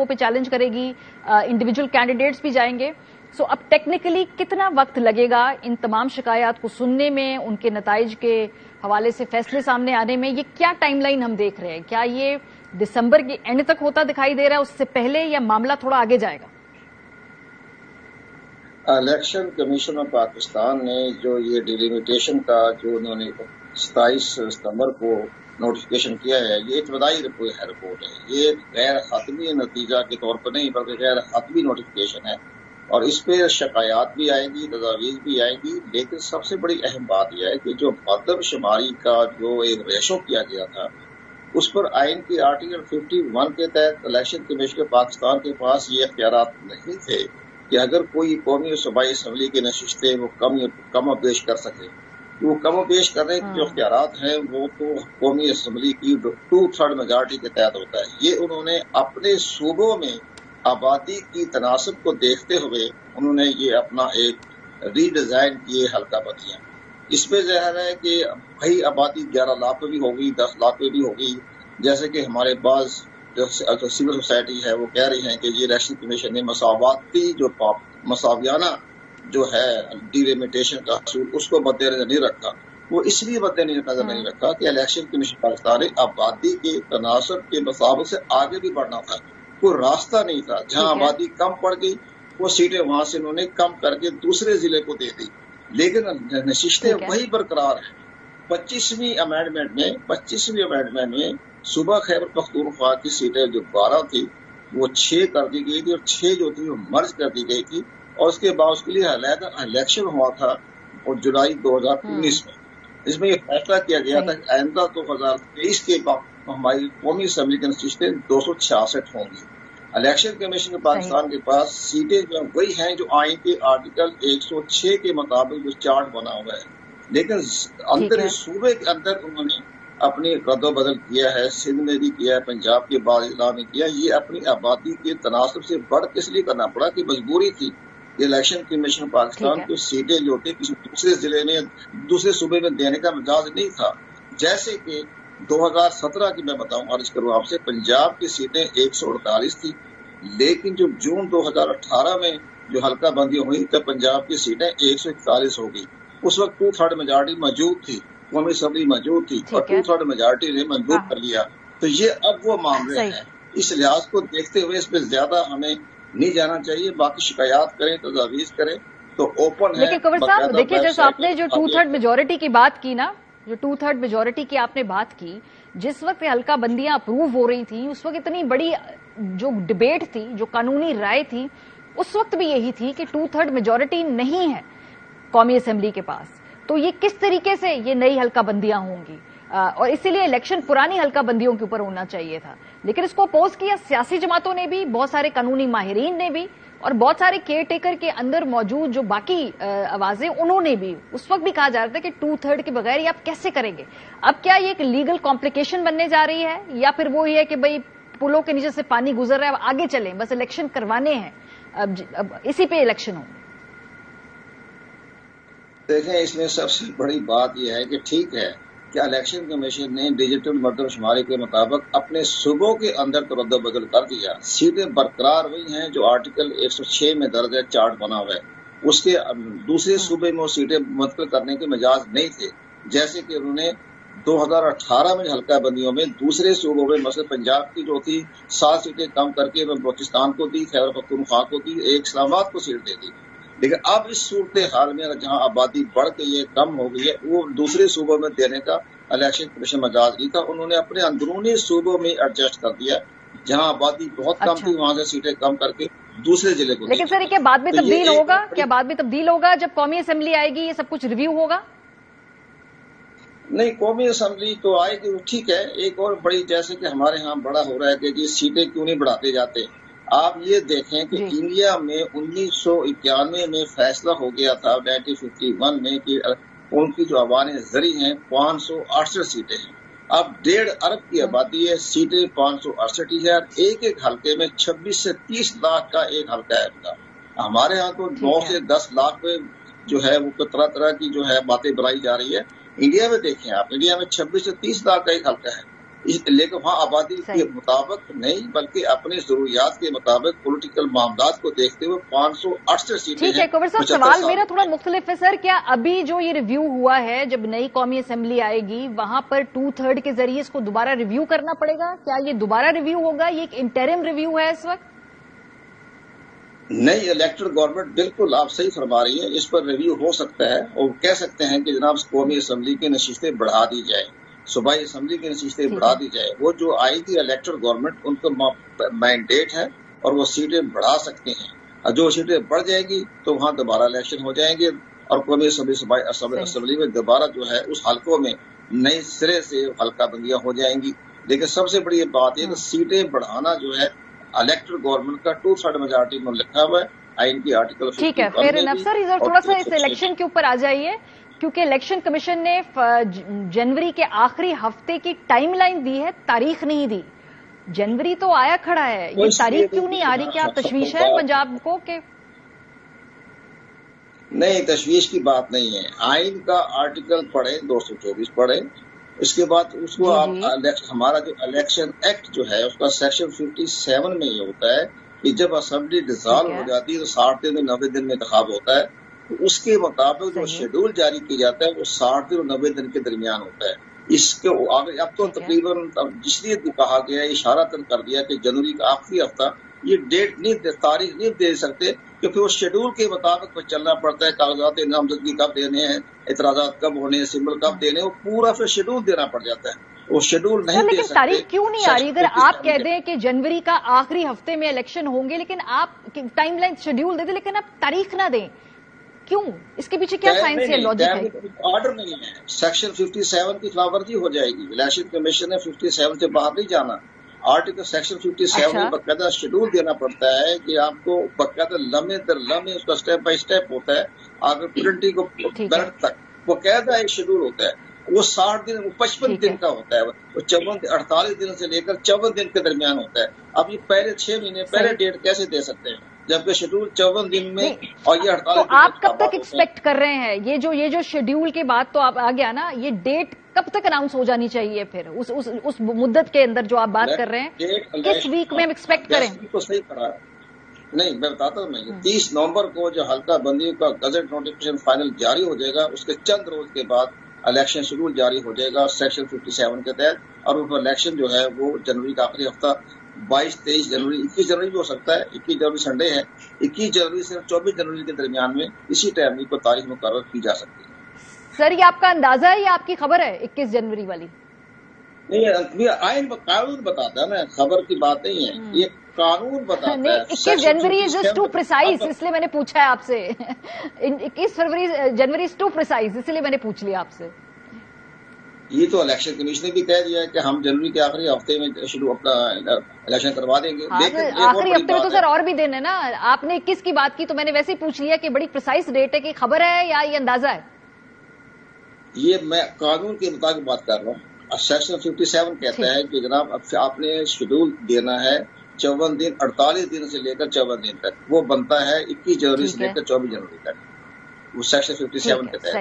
पे चैलेंज करेगी, individual candidates भी जाएंगे। सो अब टेक्निकली कितना वक्त लगेगा इन तमाम शिकायत को सुनने में, उनके नताइज के हवाले से फैसले सामने आने में? ये क्या टाइमलाइन हम देख रहे हैं? क्या ये दिसंबर के एंड तक होता दिखाई दे रहा है, उससे पहले, या मामला थोड़ा आगे जाएगा? इलेक्शन कमीशन ऑफ पाकिस्तान ने जो ये डिलिमिटेशन का जो उन्होंने 27 सितंबर को नोटिफिकेशन किया है, ये इब्तदाई रिपोर्ट है। ये गैर हतमी नतीजा के तौर पर नहीं बल्कि गैर हतमी नोटिफिकेशन है, और इस पे शिकायत भी आएगी, तजावीज़ भी आएगी। लेकिन सबसे बड़ी अहम बात यह है कि जो मरदमशुमारी का जो एक रेशो किया गया था, उस पर आइन की आर्टिकल 51 के तहत इलेक्शन कमीशन पाकिस्तान के पास ये इख्तियारात नहीं थे कि अगर कोई कौमी और सूबाई असम्बली की नशिस्तें वो कम पेश कर सके। वो कम पेश करने के जो इख्तियारात हैं वो तो कौमी असम्बली की 2/3 मेजॉरिटी के तहत होता है। ये उन्होंने अपने सूबों में आबादी की तनासब को देखते हुए उन्होंने ये अपना एक रीडिजाइन किए हल्का बंदियां। इसमें ज़ाहिर है कि भाई आबादी 11 लाख पे भी होगी, 10 लाख पे भी होगी। जैसे कि हमारे पास जो सिविल सोसाइटी है वो कह रही है कि ये इलेक्शन कमीशन ने मसावाती जो मसावियाना जो है डिलिमिटेशन का असूल उसको मद्देनजर नहीं रखा। वो इसलिए मद्देनजर नहीं रखा कि इलेक्शन कमीशन पाकिस्तान ने आबादी के तनासब के मसावत से आगे भी बढ़ना था। कोई रास्ता नहीं था। जहां आबादी कम पड़ गई वो सीटें वहां से उन्होंने कम करके दूसरे जिले को दे दी, लेकिन नशिस्तें वही बरकरार है। 25वीं अमेंडमेंट में सूबा खैबर पख्तूनख्वा की सीटें जो 12 थी वो 6 कर दी गई थी, और 6 जो थी वो मर्ज कर दी गई थी, और उसके बाद उसके लिए अलहदा इलेक्शन हुआ था और जुलाई 2019 में। इसमें यह फैसला किया गया था कि आइंदा 2023 के बाद हमारी कौमी असम्बली की नशिस्तें 266 होंगी। इलेक्शन कमीशन पाकिस्तान के पास सीटें जो वही हैं जो आइन के आर्टिकल 106 के मुताबिक जो चार्ट बना हुआ है, लेकिन अंदर सूबे के अंदर उन्होंने अपनी रद्दो बदल किया है। सिंध में भी किया है, पंजाब के बाद इस्लाम में किया। ये अपनी आबादी के तनासब से बढ़ के इसलिए करना पड़ा कि मजबूरी थी। इलेक्शन कमीशन पाकिस्तान को सीटें जो थे किसी दूसरे जिले में, दूसरे सूबे में देने का मिजाज नहीं था। जैसे कि 2017 की मैं बताऊं, अर्ज करूं आपसे, पंजाब की सीटें 148 थी, लेकिन जब जून 2018 में जो हल्का बंदी हुई तब पंजाब की सीटें 141 हो गई। उस वक्त 2/3 मेजॉरिटी मौजूद थी, कौमी असम्बली मौजूद थी, और 2/3 मेजॉरिटी ने मंजूर कर लिया। तो ये अब वो मामले हैं। इस लिहाज को देखते हुए इसमें ज्यादा हमें नहीं जाना चाहिए। बाकी शिकायत करें, तजावीज करें तो ओपन है। लेकिन कंवर साहब देखिए, जैसे आपने जो 2/3 मेजॉरिटी की बात की ना, जो 2/3 मेजॉरिटी की आपने बात की, जिस वक्त हल्का बंदियां अप्रूव हो रही थी उस वक्त इतनी बड़ी जो डिबेट थी, जो कानूनी राय थी, उस वक्त भी यही थी कि 2/3 मेजॉरिटी नहीं है कौमी असेंबली के पास। तो ये किस तरीके से ये नई हल्का बंदियां होंगी, और इसीलिए इलेक्शन पुरानी हल्का बंदियों के ऊपर होना चाहिए था। लेकिन इसको अपोज किया सियासी जमातों ने भी, बहुत सारे कानूनी माहिरीन ने भी, और बहुत सारे केयर टेकर के अंदर मौजूद जो बाकी आवाजें उन्होंने भी। उस वक्त भी कहा जा रहा था कि 2/3 के बगैर ये आप कैसे करेंगे। अब क्या ये एक लीगल कॉम्प्लिकेशन बनने जा रही है, या फिर वो ये है कि भाई पुलों के नीचे से पानी गुजर रहा है, अब आगे चलें, बस इलेक्शन करवाने हैं, अब इसी पे इलेक्शन हो? देखें, इसमें सबसे बड़ी बात यह है कि ठीक है कि इलेक्शन कमीशन ने डिजिटल मरदमशुमारी के मुताबिक अपने सूबों के अंदर तो रद्द बदल कर दिया। सीटें बरकरार वही हैं जो आर्टिकल 106 में दर्ज है, चार्ट बना हुआ है। उसके दूसरे सूबे में वो सीटें मुंतकिल करने के मिजाज नहीं थे। जैसे कि उन्होंने 2018 में हल्का बंदियों में दूसरे सूबों में, मसलन पंजाब की जो थी 7 सीटें कम करके बलोचिस्तान को दी, खैबर पख्तूनख्वा को दी, एक इस्लामाबाद को सीट दे दी। लेकिन अब इस सूरत हाल में जहां आबादी बढ़ के ये कम हो गई है, वो दूसरे सूबों में देने का इलेक्शन कमीशन मजाज नहीं था। उन्होंने अपने अंदरूनी सूबों में एडजस्ट कर दिया। जहां आबादी बहुत कम थी वहां से सीटें कम करके दूसरे जिले को। लेकिन सर क्या बाद में तब्दील होगा? क्या बाद में तब्दील होगा जब कौमी असेंबली आएगी, ये सब कुछ रिव्यू होगा? नहीं, कौमी असेंबली तो आएगी, ठीक है। एक और बड़ी, जैसे कि हमारे यहाँ बड़ा हो रहा है कि जी सीटें क्यों नहीं बढ़ाते जाते। आप ये देखें कि इंडिया में 1991 में फैसला हो गया था 1951 में कि उनकी जो आवान जरी हैं 568 सीटें हैं। अब 1.5 अरब की आबादी है, सीटें 568 ही है। एक एक हल्के में 26 से 30 लाख का एक हल्का है उनका। हमारे यहाँ तो 9 से 10 लाख पे जो है वो तरह तरह की जो है बातें बनाई जा रही है। इंडिया में देखें आप, इंडिया में 26 से 30 लाख का एक हल्का है। لیکن وہاں آبادی کے مطابق نہیں بلکہ اپنی ضروریات کے مطابق پولیٹیکل معاملات کو دیکھتے ہوئے 568 سیٹیں ٹھیک ہے کنور صاحب، سوال میرا تھوڑا مختلف ہے سر. کیا ابھی جو یہ ریویو ہوا ہے، جب نئی قومی اسمبلی آئے گی وہاں پر 2/3 کے ذریعے اس کو دوبارہ ریویو کرنا پڑے گا؟ کیا یہ دوبارہ ریویو ہوگا؟ یہ ایک انٹرم ریویو ہے اس وقت؟ نئی الیکٹڈ گورنمنٹ، بالکل آپ صحیح فرما رہی ہیں، اس پر ریویو ہو سکتا ہے اور کہہ سکتے ہیں کہ جناب قومی اسمبلی کی نشستیں بڑھا دی جائیں، صوبائی اسمبلی کی نشستیں بڑھا دی جائے. وہ جو آئی تھی الیکٹڈ گورنمنٹ، ان کا مینڈیٹ ہے اور وہ سیٹیں بڑھا سکتے ہیں. جو سیٹیں بڑھ جائیں گی تو وہاں دوبارہ الیکشن ہو جائیں گے اور قومی اسمبلی میں دوبارہ جو ہے اس حلقوں میں نئے سرے سے حلقہ بندیاں ہو جائیں گی. لیکن سب سے بڑی بات یہ کہ سیٹیں بڑھانا جو ہے الیکٹڈ گورنمنٹ کا 2/3 میجارٹی میں لکھا ہوا ہے آئین کی آرٹیکل. ٹھیک ہے، فیئر انف سر. ادھر تھوڑا سا اس الیکشن کے اوپر آ جائیے، کیونکہ الیکشن کمیشن نے جنوری کے آخری ہفتے کی ٹائم لائن دی ہے، تاریخ نہیں دی. جنوری تو آیا کھڑا ہے، یہ تاریخ کیوں نہیں آ رہی؟ کیا تشویش ہے پنجاب کو کہ نہیں؟ تشویش کی بات نہیں ہے. آئین کا آرٹیکل پڑھیں، 224 پڑھیں، اس کے بعد اس کو آپ ہمارا جو الیکشن ایکٹ جو ہے اس کا سیکشن 57 میں یہ ہوتا ہے کہ جب اسمبلی ڈیزالو ہو جاتی ہے تو 60 دن 90 دن میں انتخاب ہوتا ہے. اس کے مطابق جو شیڈول جاری کیا جاتا ہے وہ 60 دن اور 90 دن کے درمیان ہوتا ہے. اس کے اب تو تقریباً جس لیے کہا گیا ہے، اشارہ کر دیا کہ جنوری کا آخری ہفتہ، یہ ڈیٹ نہیں، تاریخ نہیں دے سکتے کہ پھر وہ شیڈول کے مطابق چلنا پڑتا ہے. کاغذات نامزدگی کب دینے ہیں، اعتراضات کب ہونے ہیں، سمبل کب دینے، وہ پورا پھر شیڈول دینا پڑ جاتا ہے. وہ شیڈول نہیں دے سکتے. تاریخ کیوں نہیں آ رہی؟ اگر آپ کہہ دیں کہ جنوری کا آخری ہفتے میں الیکشن ہوں گے، لیکن آپ ٹائم لائن شیڈول دے دیں لیکن آپ تاریخ نہ دیں، کیوں؟ اس کے پیچھے کیا سائنس یا لاجک ہے؟ آرڈر نہیں ہے. سیکشن 57 کی خلاف ورزی ہو جائے گی. الیکشن کمیشن نے 57 سے باہر نہیں جانا. آرٹیکل سیکشن 57 میں باقاعدہ شیڈول دینا پڑتا ہے کہ آپ کو باقاعدہ لمحے در لمحے اس کا اسٹیپ بائی اسٹیپ ہوتا ہے. اگر 20 کو بیلٹ تک باقاعدہ ایک شیڈول ہوتا ہے. وہ 60 دن، وہ 55 دن کا ہوتا ہے. وہ 48 دن سے لے کر 54 دن کے درمیان ہوتا ہے. اب یہ پہلے 6 مہینے پہلے ڈیٹ کیسے دے سکتے ہیں جبکہ شیڈول 54 دن میں اور یہ 48 تو آپ کب تک ایکسپیکٹ کر رہے ہیں یہ جو شیڈول کے بعد تو آپ آ گیا نا، یہ ڈیٹ کب تک اناؤنس ہو جانی چاہیے پھر اس مدت کے اندر جو آپ بات کر رہے ہیں؟ کس ویک میں ہم ایکسپیکٹ کریں؟ تو صحیح پڑا نہیں، میں بتاتا ہوں. میں 30 نومبر کو جو حلقہ بندی کا گزٹ نوٹیفکیشن فائنل جاری ہو جائے گا، اس کے چند روز کے بعد الیکشن شیڈول جاری ہو جائے گا سیکشن 57 کے تحت. اور وہ الیکشن جو ہے وہ جنوری کا آخری ہفتہ 22 23 جنوری 21 جنوری بھی ہو سکتا ہے. 21 جنوری سنڈے ہے، 21 جنوری سے 24 جنوری کے درمیان میں اسی ٹائم کو تاریخ مقرر کی جا سکتی ہے. سر یہ آپ کا اندازہ ہے یا آپ کی خبر ہے 21 جنوری والی؟ نہیں، آئین قانون بتاتا ہے نا، خبر کی بات نہیں ہے، یہ قانون بتاتا ہے. 21 جنوری از ٹو پریسائز، اس لیے میں نے پوچھا ہے آپ سے. 21 جنوری از ٹو پریسائز، اس لیے میں نے پوچھ لیا آپ سے. یہ تو الیکشن کمیشن نے بھی کہہ دیا ہے کہ ہم جنوری کے آخری ہفتے میں شروع اپنا الیکشن کروا دیں گے. آخری ہفتے میں تو سر اور بھی دن ہے نا. آپ نے 21 کی بات کی تو میں نے ویسے ہی پوچھ لیا کہ بڑی پریسائز ڈیٹ ہے، کہ خبر ہے یا یہ اندازہ ہے؟ یہ میں قانون کے مطابق بات کر رہا ہوں. سیکشن 57 کہتا ہے کہ جناب آپ نے شیڈول دینا ہے 54 دن، 48 دن سے لے کر 54 دن تک. وہ بنتا ہے 21 جنوری سے لے کر 24 جنوری تک، وہ سیکشن 57 کے تحت.